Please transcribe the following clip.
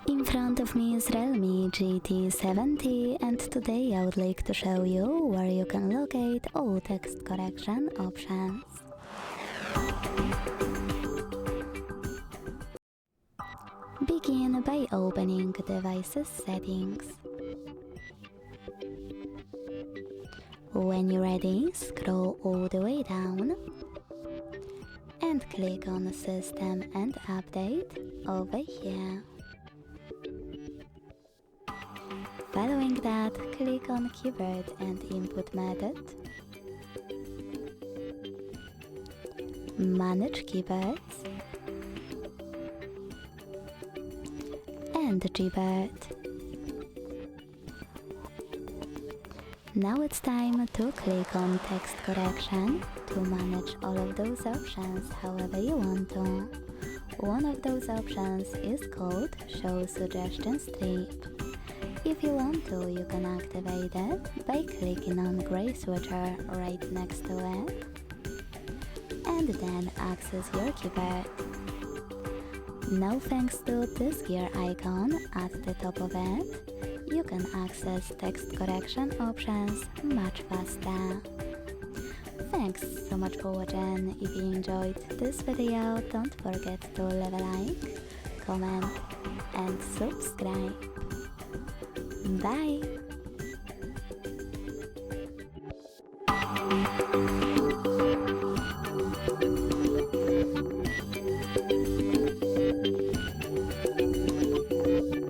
In front of me is REALME GT 70 and today I would like to show you where you can locate all text correction options. Begin by opening Devices Settings. When you're ready, scroll all the way down and click on System and Update over here. Following that, click on Keyboard and Input Method, Manage Keyboards, and Gboard. Now it's time to click on Text Correction to manage all of those options however you want to. One of those options is called Show Suggestion Strip. If you want to, you can activate it by clicking on gray switcher right next to it and then access your keyboard. Now thanks to this gear icon at the top of it, you can access text correction options much faster. Thanks so much for watching. If you enjoyed this video, don't forget to leave a like, comment and subscribe. Bye!